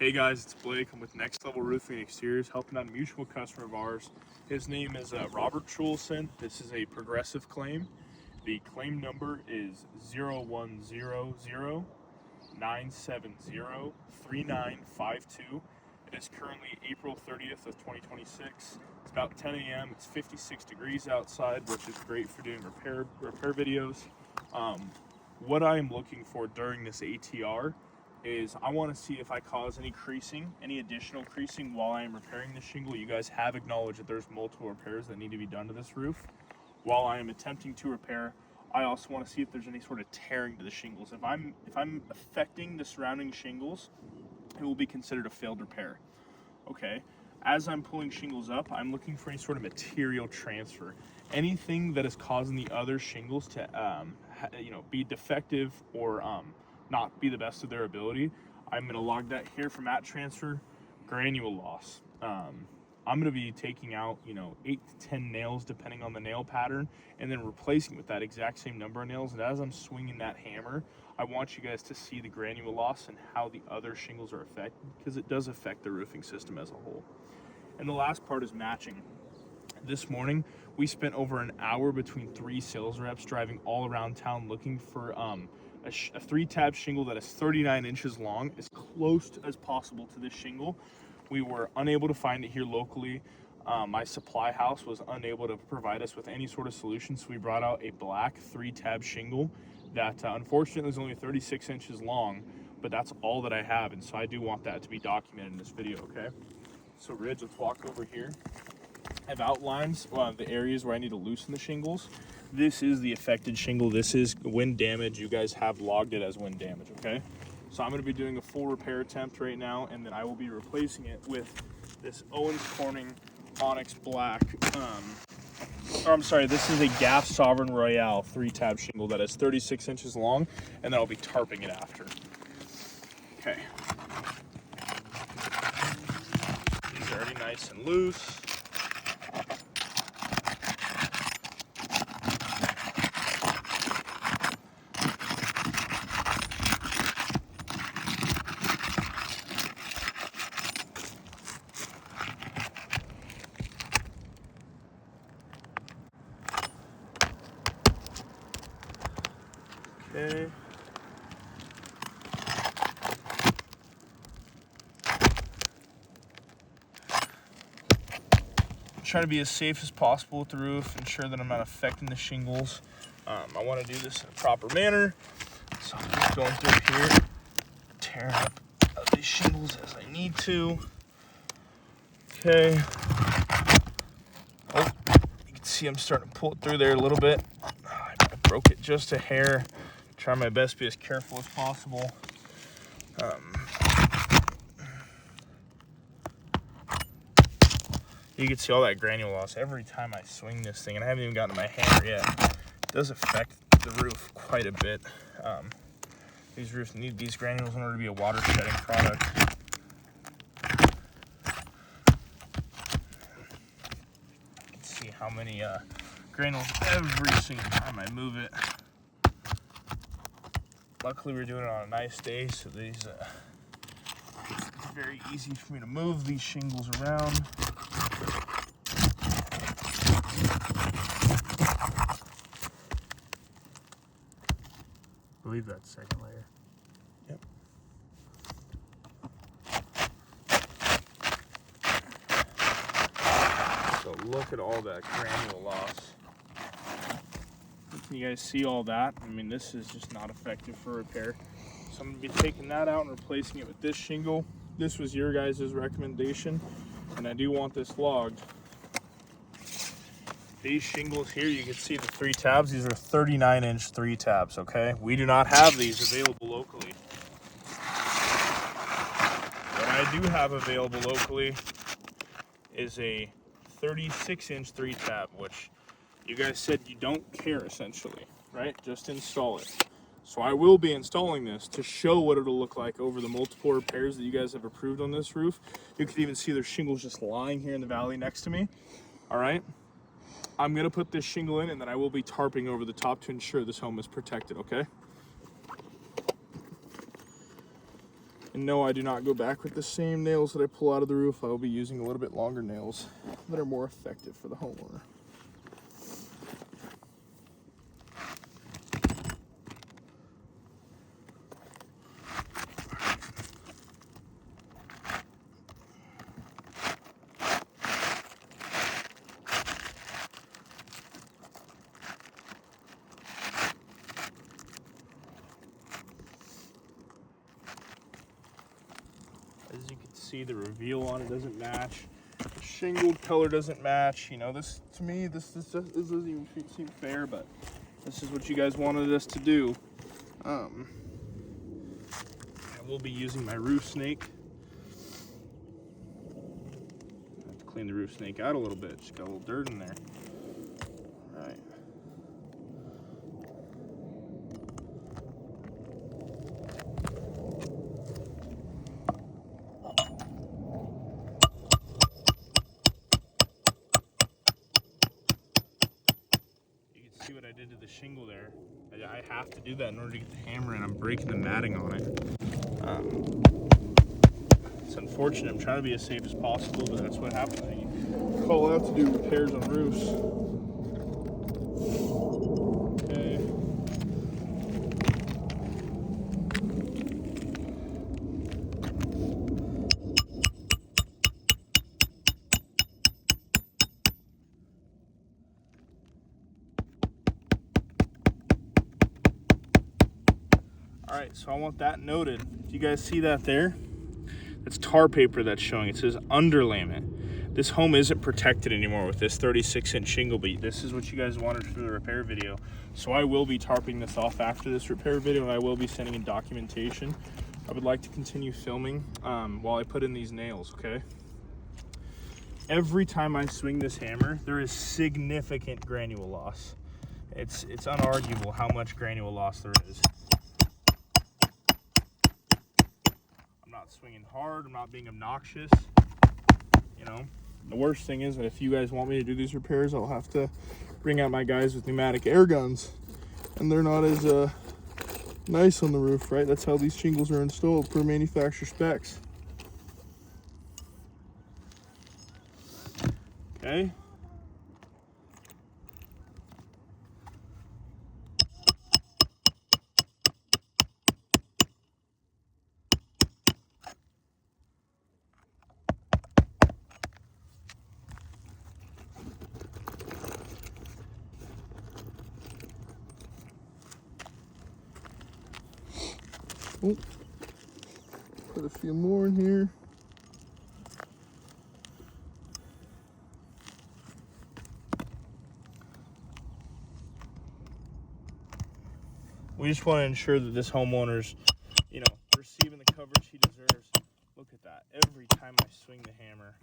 Hey guys, it's Blake. I'm with Next Level Roofing Exteriors, helping out a mutual customer of ours. His name is Robert Truelsen. This is a progressive claim. The claim number is 0100-970-3952. It is currently April 30th of 2026. It's about 10 a.m. It's 56 degrees outside, which is great for doing repair videos. What I am looking for during this ATR is I want to see if I cause any creasing, any additional creasing while I am repairing the shingle. You guys have acknowledged that there's multiple repairs that need to be done to this roof. While I am attempting to repair, I also want to see if there's any sort of tearing to the shingles. If I'm affecting the surrounding shingles, it will be considered a failed repair. Okay. As I'm pulling shingles up, I'm looking for any sort of material transfer. Anything that is causing the other shingles to be defective or not be the best of their ability, I'm going to log that here for mat transfer, granule loss. I'm going to be taking out 8 to 10 nails depending on the nail pattern, and then replacing with that exact same number of nails. And as I'm swinging that hammer, I want you guys to see the granule loss and how the other shingles are affected, because it does affect the roofing system as a whole. And the last part is matching. This morning, we spent over an hour between 3 sales reps driving all around town looking for a 3-tab shingle that is 39 inches long, as close as possible to this shingle. We were unable to find it here locally. My supply house was unable to provide us with any sort of solution, so we brought out a black 3-tab shingle that unfortunately is only 36 inches long, but that's all that I have, and so I do want that to be documented in this video, okay? So Ridge, let's walk over here. I've outlined the areas where I need to loosen the shingles. This is the affected shingle. This is wind damage. You guys have logged it as wind damage, okay? So I'm going to be doing a full repair attempt right now, and then I will be replacing it with this Owens Corning Onyx Black. This is a Gaff Sovereign Royale 3-tab shingle that is 36 inches long, and then I'll be tarping it after. Okay. These are already nice and loose. Okay. Try to be as safe as possible with the roof, ensure that I'm not affecting the shingles. I want to do this in a proper manner, so I'm just going through here, tearing up these shingles as I need to. Okay. Oh, you can see I'm starting to pull it through there a little bit. I broke it just a hair. Try my best to be as careful as possible. You can see all that granule loss every time I swing this thing, and I haven't even gotten to my hammer yet. It does affect the roof quite a bit. These roofs need these granules in order to be a water shedding product. You can see how many granules every single time I move it. Luckily we're doing it on a nice day, so it's very easy for me to move these shingles around. I believe that's second layer. Yep. So look at all that granule loss. Can you guys see all that? I mean, this is just not effective for repair. So I'm going to be taking that out and replacing it with this shingle. This was your guys' recommendation, and I do want this logged. These shingles here, you can see the 3 tabs. These are 39-inch 3 tabs, okay? We do not have these available locally. What I do have available locally is a 36-inch 3 tab, which you guys said you don't care, essentially, right? Just install it. So I will be installing this to show what it'll look like over the multiple repairs that you guys have approved on this roof. You can even see there's shingles just lying here in the valley next to me, all right? I'm going to put this shingle in, and then I will be tarping over the top to ensure this home is protected, okay? And no, I do not go back with the same nails that I pull out of the roof. I will be using a little bit longer nails that are more effective for the homeowner. As you can see, the reveal on it doesn't match. The shingled color doesn't match. You know, this, to me, this doesn't even seem fair, but this is what you guys wanted us to do. I will be using my roof snake. I have to clean the roof snake out a little bit. Just got a little dirt in there. All right. See what I did to the shingle there. I have to do that in order to get the hammer in. I'm breaking the matting on it. It's unfortunate. I'm trying to be as safe as possible, but that's what happens when you call out to do repairs on roofs. Okay. All right, so I want that noted. Do you guys see that there? That's tar paper that's showing. It says underlayment. This home isn't protected anymore with this 36-inch shingle beat. This is what you guys wanted for the repair video. So I will be tarping this off after this repair video, and I will be sending in documentation. I would like to continue filming while I put in these nails, okay? Every time I swing this hammer, there is significant granule loss. It's unarguable how much granule loss there is. I'm not swinging hard, I'm not being obnoxious, you know. The worst thing is that if you guys want me to do these repairs, I'll have to bring out my guys with pneumatic air guns, and they're not as nice on the roof, right? That's how these shingles are installed per manufacturer specs. Okay. Oh, put a few more in here. We just want to ensure that this homeowner's, you know, receiving the coverage he deserves. Look at that. Every time I swing the hammer.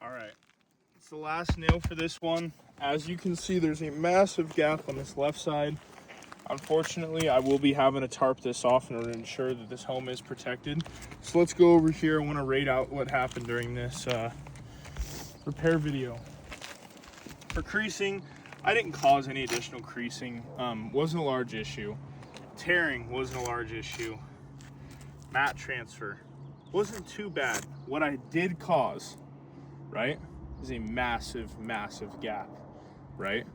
All right, it's the last nail for this one. As you can see, there's a massive gap on this left side. Unfortunately, I will be having to tarp this off in order to ensure that this home is protected. So let's go over here. I want to rate out what happened during this repair video. For creasing, I didn't cause any additional creasing. Wasn't a large issue. Tearing wasn't a large issue. Mat transfer wasn't too bad. What I did cause, right, is a massive gap, right,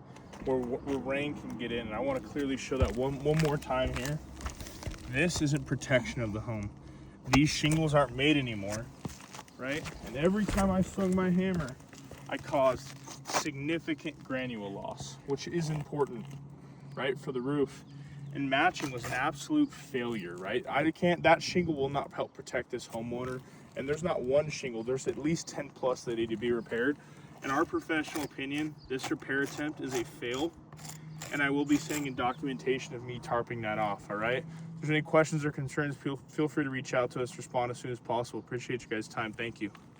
where rain can get in. And I want to clearly show that one more time here. This isn't protection of the home. These shingles aren't made anymore, right? And every time I swung my hammer, I caused significant granule loss, which is important, right, for the roof. And matching was an absolute failure, right? That shingle will not help protect this homeowner. And there's not one shingle, there's at least 10 plus that need to be repaired. In our professional opinion, this repair attempt is a fail. And I will be sending documentation of me tarping that off, all right? If there's any questions or concerns, feel free to reach out to us, respond as soon as possible. Appreciate you guys' time. Thank you.